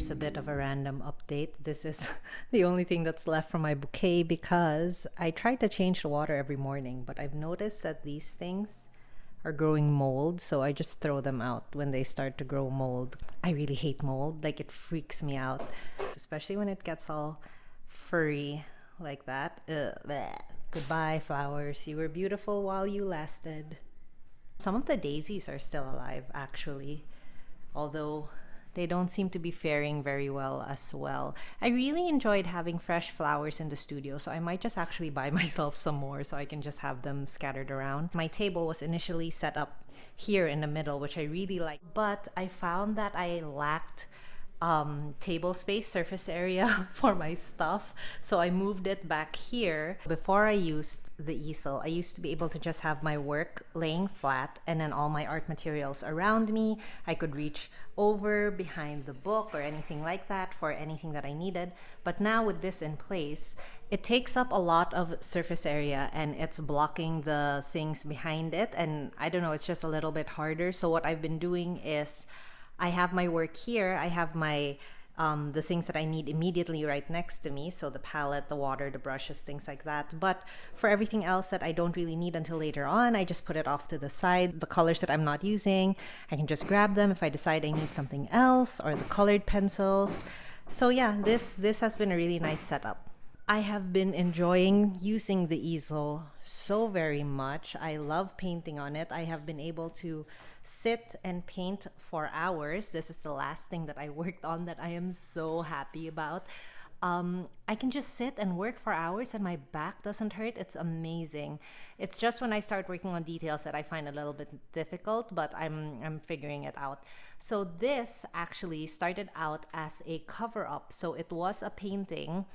here's a bit of a random update. This is the only thing that's left from my bouquet because I try to change the water every morning, but I've noticed that these things are growing mold, so I just throw them out when they start to grow mold. I really hate mold, like it freaks me out, especially when it gets all furry like that. Bleh. Goodbye, flowers. You were beautiful while you lasted. Some of the daisies are still alive, actually, although they don't seem to be faring very well as well. I really enjoyed having fresh flowers in the studio, so I might just actually buy myself some more so I can just have them scattered around. My table was initially set up here in the middle, which I really like, but I found that I lacked table space, surface area for my stuff, so I moved it back here. Before I used the easel, I used to be able to just have my work laying flat and then all my art materials around me. I could reach over behind the book or anything like that for anything that I needed. But now with this in place, it takes up a lot of surface area and it's blocking the things behind it, and I don't know, it's just a little bit harder. So what I've been doing is I have my work here. I have my the things that I need immediately right next to me. So the palette, the water, the brushes, things like that. But for everything else that I don't really need until later on, I just put it off to the side. The colors that I'm not using, I can just grab them if I decide I need something else, or the colored pencils. So yeah, this has been a really nice setup. I have been enjoying using the easel so very much. I love painting on it. I have been able to sit and paint for hours. This is the last thing that I worked on that I am so happy about. I can just sit and work for hours and my back doesn't hurt. It's amazing. It's just when I start working on details that I find a little bit difficult, but I'm figuring it out. So this actually started out as a cover up. So it was a painting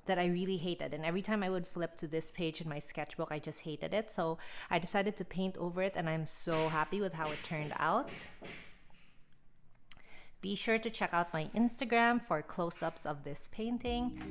that I really hated, and every time I would flip to this page in my sketchbook, I just hated it. So I decided to paint over it, and I'm so happy with how it turned out. Be sure to check out my Instagram for close-ups of this painting.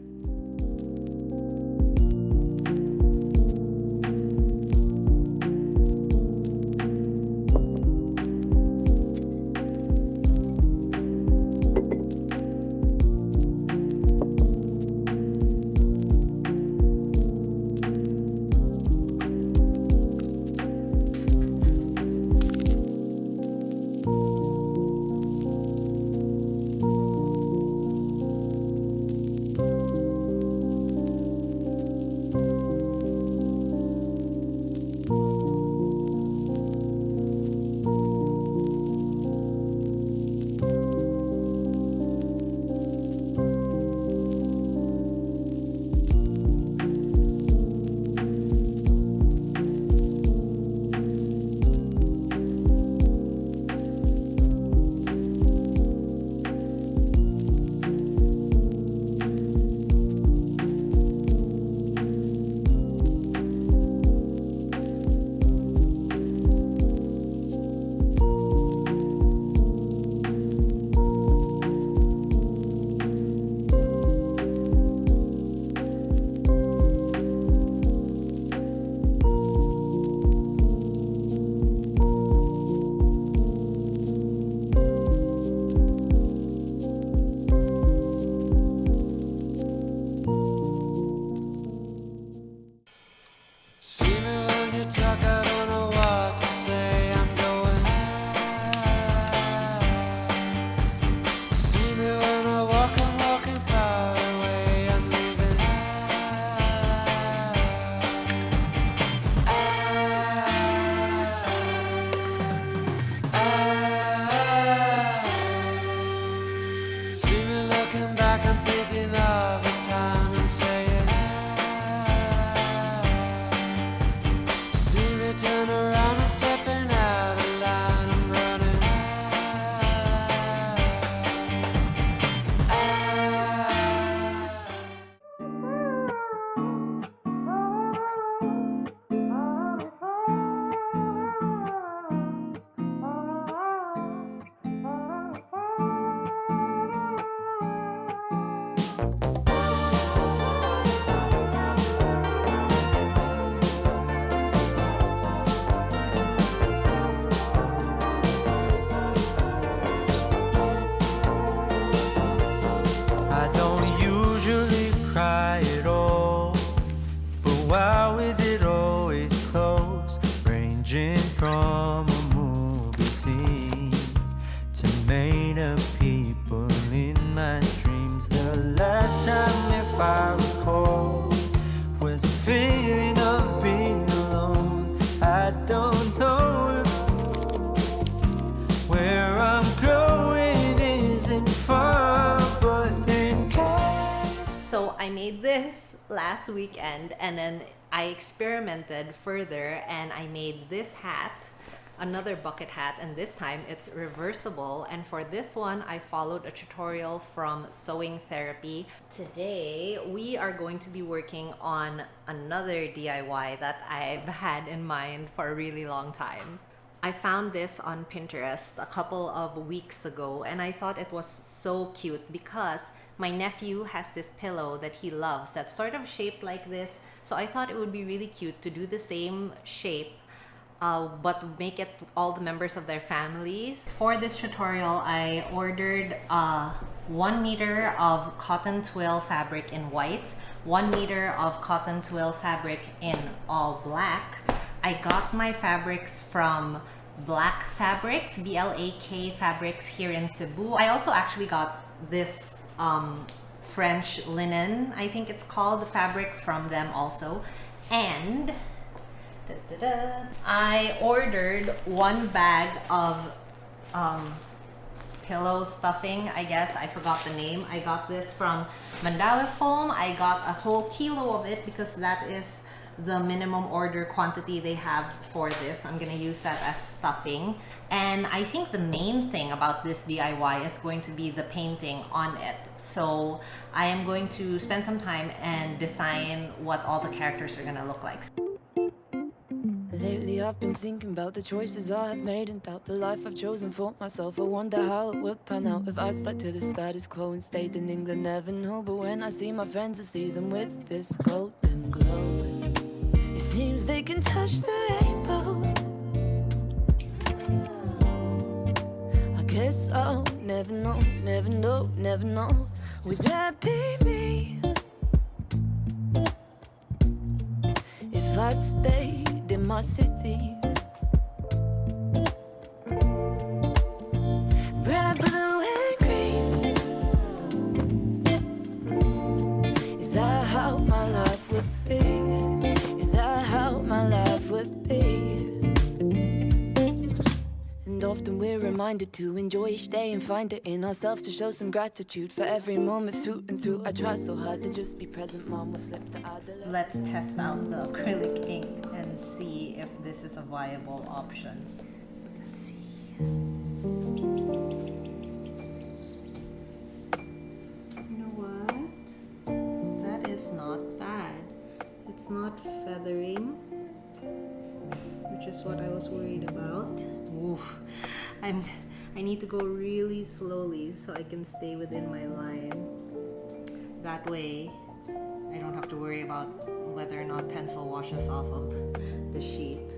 made this last weekend, and then I experimented further and I made this hat, another bucket hat, and this time it's reversible. And for this one, I followed a tutorial from Sewing Therapy. Today, we are going to be working on another DIY that I've had in mind for a really long time. I found this on Pinterest a couple of weeks ago, and I thought it was so cute because my nephew has this pillow that he loves that's sort of shaped like this. So I thought it would be really cute to do the same shape, but make it all the members of their families. For this tutorial, I ordered 1 meter of cotton twill fabric in white, 1 meter of cotton twill fabric in all black. I got my fabrics from Black Fabrics, BLAK Fabrics here in Cebu. I also actually got this French linen, I think it's called, fabric from them also. And I ordered 1 bag of pillow stuffing, I guess. I forgot the name. I got this from Mandawi Foam. I got a whole kilo of it because that is the minimum order quantity they have for this. I'm gonna use that as stuffing. And I think the main thing about this DIY is going to be the painting on it. So I am going to spend some time and design what all the characters are gonna look like. Lately I've been thinking about the choices I have made and doubt the life I've chosen for myself. I wonder how it would pan out if I stuck to the status quo and stayed in England. Never know, but when I see my friends, I see them with this golden glow. It seems they can touch the rainbow. I guess I'll never know, never know, never know. Would that be me if I'd stayed in my city? Bright blue and green. Is that how my life would be? Is that how my life would be? And often we're reminded to enjoy each day and find it in ourselves to show some gratitude for every moment through and through. I try so hard to just be present, mom will slip the other. Let's test out the acrylic ink and see if this is a viable option. Let's see. You know what? That is not bad. It's not feathering, which is what I was worried about. Oof. I need to go really slowly so I can stay within my line. That way, I don't have to worry about whether or not pencil washes off of the sheet.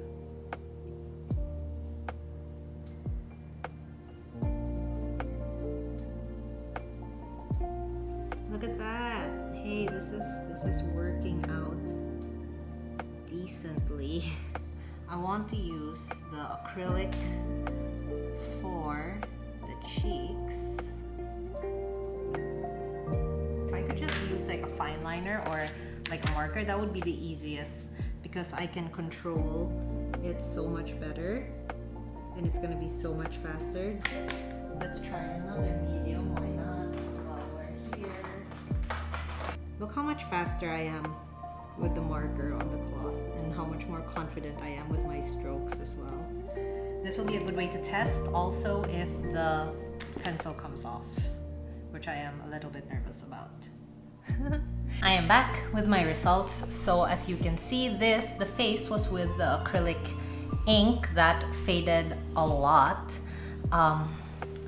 Look at that. Hey, this is working out decently. I want to use the acrylic for the cheeks. If I could just use like a fine liner or like a marker, that would be the easiest because I can control it so much better and it's gonna be so much faster. Let's try another medium, why not? While we're here. Look how much faster I am with the marker on the cloth and how much more confident I am with my strokes as well. This will be a good way to test also if the pencil comes off, which I am a little bit nervous about. I am back with my results. So as you can see, the face was with the acrylic ink that faded a lot.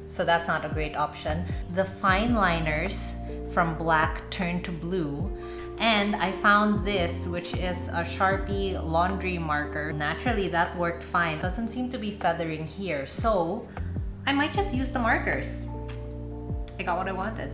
So that's not a great option. The fine liners from black turned to blue. And I found this, which is a Sharpie laundry marker. Naturally, that worked fine. Doesn't seem to be feathering here. So I might just use the markers. I got what I wanted.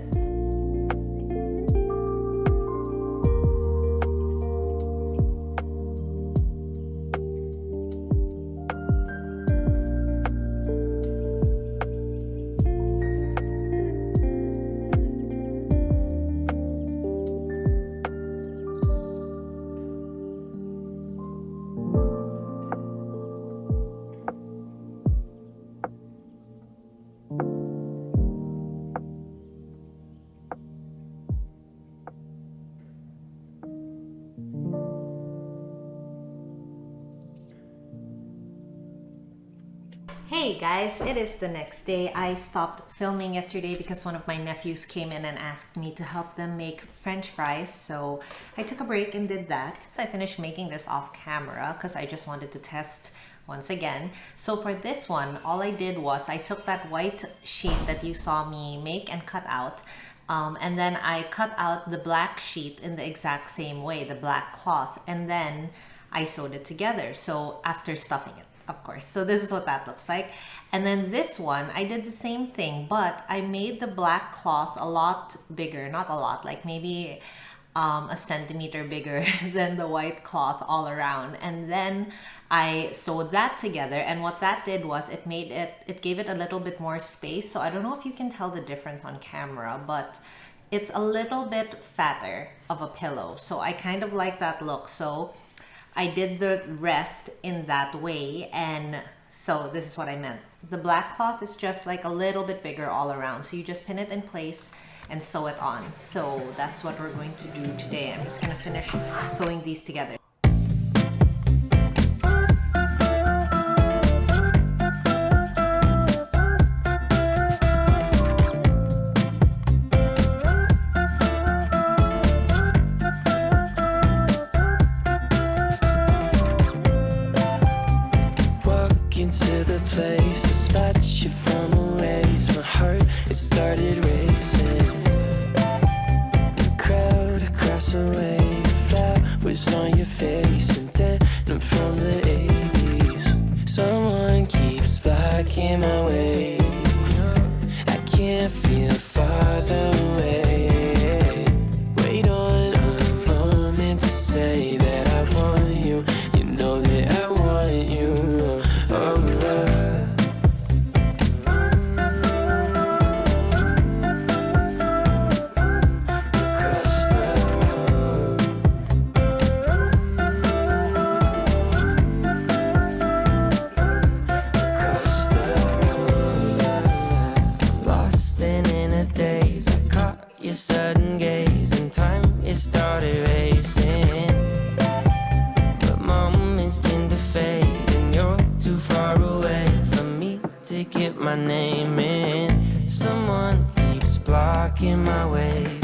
Hey guys, it is the next day. I stopped filming yesterday because one of my nephews came in and asked me to help them make French fries. So I took a break and did that. I finished making this off camera because I just wanted to test once again. So for this one, all I did was I took that white sheet that you saw me make and cut out. And then I cut out the black sheet in the exact same way, the black cloth, and then I sewed it together. So after stuffing it, of course. So this is what that looks like. And then this one, I did the same thing, but I made the black cloth a lot bigger, not a lot, like maybe a centimeter bigger than the white cloth all around. And then I sewed that together, and what that did was it gave it a little bit more space. So I don't know if you can tell the difference on camera, but it's a little bit fatter of a pillow. So I kind of like that look. So I did the rest in that way, and so this is what I meant. The black cloth is just like a little bit bigger all around. So you just pin it in place and sew it on. So that's what we're going to do today. I'm just gonna finish sewing these together. Into the place, a spot you from a ways. My heart, it started racing. The crowd across the way, flowers on your face, and then I'm from the 80s. Someone keeps blocking my way. I can't feel farther away. Wait on a moment to say that I want you. You know that I want you. Your sudden gaze, and time, it started racing. But moments tend to fade, and you're too far away from me to get my name in. Someone keeps blocking my way.